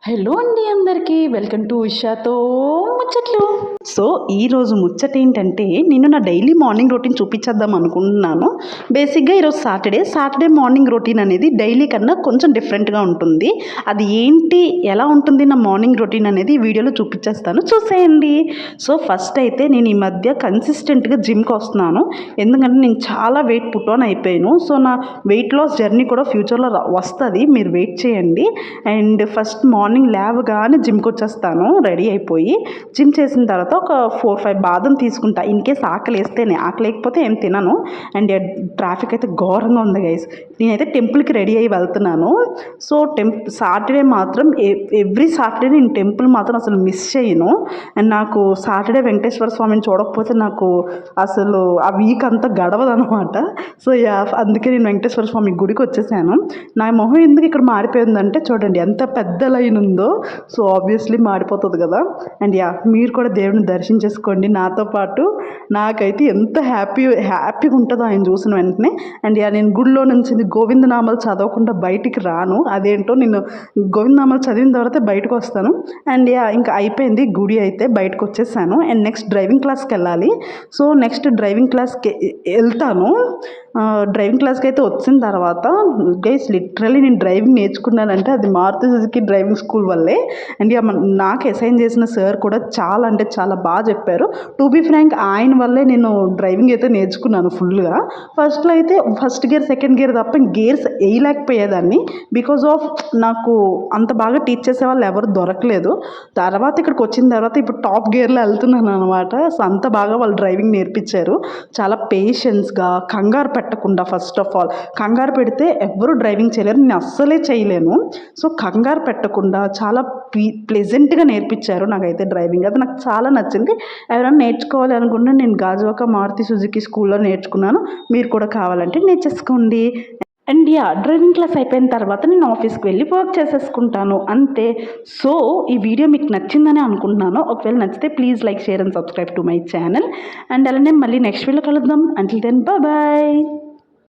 Hello అండి, అందరికీ welcome to ఉషాతో ముచ్చట్లు. సో ఈరోజు ముచ్చట ఏంటంటే, నేను నా డైలీ మార్నింగ్ రొటీన్ చూపించేద్దాం అనుకుంటున్నాను. బేసిక్గా ఈరోజు సాటర్డే మార్నింగ్ రొటీన్ అనేది డైలీ కన్నా కొంచెం డిఫరెంట్గా ఉంటుంది. అది ఏంటి, ఎలా ఉంటుంది నా మార్నింగ్ రొటీన్ అనేది ఈ వీడియోలో చూపించేస్తాను, చూసేయండి. సో ఫస్ట్ అయితే నేను ఈ మధ్య కన్సిస్టెంట్గా జిమ్కి వస్తున్నాను. ఎందుకంటే నేను చాలా వెయిట్ పుట్ ఆన్ అయిపోయాను. సో నా వెయిట్ లాస్ జర్నీ కూడా ఫ్యూచర్లో వస్తుంది, మీరు వెయిట్ చేయండి. అండ్ ఫస్ట్ మార్నింగ్ లేవగానే జిమ్కి వచ్చేస్తాను రెడీ అయిపోయి. జిమ్ చేసిన తర్వాత ఒక 4-5 బాదం తీసుకుంటా, ఇన్ కేస్ ఆకలి వేస్తేనే. ఆకలి లేకపోతే ఏం తినను. అండ్ ట్రాఫిక్ అయితే ఘోరంగా ఉంది గైస్. నేనైతే టెంపుల్కి రెడీ అయ్యి వెళ్తున్నాను. సో సాటర్డే మాత్రం ఎవ్రీ సాటర్డే నేను టెంపుల్ మాత్రం అసలు మిస్ చేయను. అండ్ నాకు సాటర్డే వెంకటేశ్వర స్వామిని చూడకపోతే నాకు అసలు ఆ వీక్ అంతా గడవదనమాట. సో అందుకే నేను వెంకటేశ్వర స్వామి గుడికి వచ్చేసాను. నా మొహం ఎందుకు ఇక్కడ మారిపోయిందంటే చూడండి ఎంత పెద్ద లైన్ ఉందో. సో ఆబ్వియస్లీ మారిపోతుంది కదా. అండ్ మీరు కూడా దేవుని దర్శించేసుకోండి నాతో పాటు. నాకైతే ఎంత హ్యాపీగా ఉంటుందో ఆయన చూసిన వెంటనే. అండ్ నేను గుడిలో నుంచి గోవిందనామాలు చదవకుండా బయటికి రాను. అదేంటో నేను గోవిందనామాలు చదివిన తర్వాత బయటకు వస్తాను. అండ్ ఇంకా అయిపోయింది గుడి అయితే, బయటకు వచ్చేసాను. అండ్ నెక్స్ట్ డ్రైవింగ్ క్లాస్కి వెళ్ళాలి. సో నెక్స్ట్ డ్రైవింగ్ క్లాస్కి వెళ్తాను. డ్రైవింగ్ క్లాస్కి అయితే వచ్చిన తర్వాత గైస్ లిటరలీ నేను డ్రైవింగ్ నేర్చుకున్నానంటే అది మారుతి సుజుకి డ్రైవింగ్ స్కూల్ వల్లే. అండ్ నాకు అసైన్ చేసిన సార్ కూడా చాలా అంటే చాలా బాగా చెప్పారు. టు బీ ఫ్రాంక్ ఆయన వల్లే నేను డ్రైవింగ్ అయితే నేర్చుకున్నాను ఫుల్గా. ఫస్ట్లో అయితే ఫస్ట్ గేర్ సెకండ్ గేర్ తప్ప గేర్స్ వేయలేకపోయేదాన్ని. బికాజ్ ఆఫ్ నాకు అంత బాగా టీచ్ చేసే వాళ్ళు ఎవరు దొరకలేదు. తర్వాత ఇక్కడికి వచ్చిన తర్వాత ఇప్పుడు టాప్ గేర్లో వెళ్తున్నాను అనమాట. సో అంత బాగా వాళ్ళు డ్రైవింగ్ నేర్పించారు. చాలా పేషెన్స్గా, కంగారు పెట్టకుండా. ఫస్ట్ ఆఫ్ ఆల్ కంగారు పెడితే ఎవరు డ్రైవింగ్ చేయలేరు, నేను అస్సలే చేయలేను. సో కంగారు పెట్టకుండా చాలా ప్లెజెంట్గా నేర్పించారు నాకైతే డ్రైవింగ్. అది నాకు చాలా నచ్చింది. ఎవరైనా నేర్చుకోవాలి అనుకుంటే నేను గాజువాక మారుతి సుజుకి స్కూల్లో నేర్చుకున్నాను. మీరు కూడా కావాలంటే నేర్చేసుకోండి. అండ్ డ్రైవింగ్ క్లాస్ అయిపోయిన తర్వాత నేను ఆఫీస్కి వెళ్ళి వర్క్ చేసేసుకుంటాను, అంతే. సో ఈ వీడియో మీకు నచ్చిందని అనుకుంటున్నాను. ఒకవేళ నచ్చితే please like, share and subscribe to my channel. And అలానే మళ్ళీ నెక్స్ట్ వీడియో కలుద్దాం. Until then bye.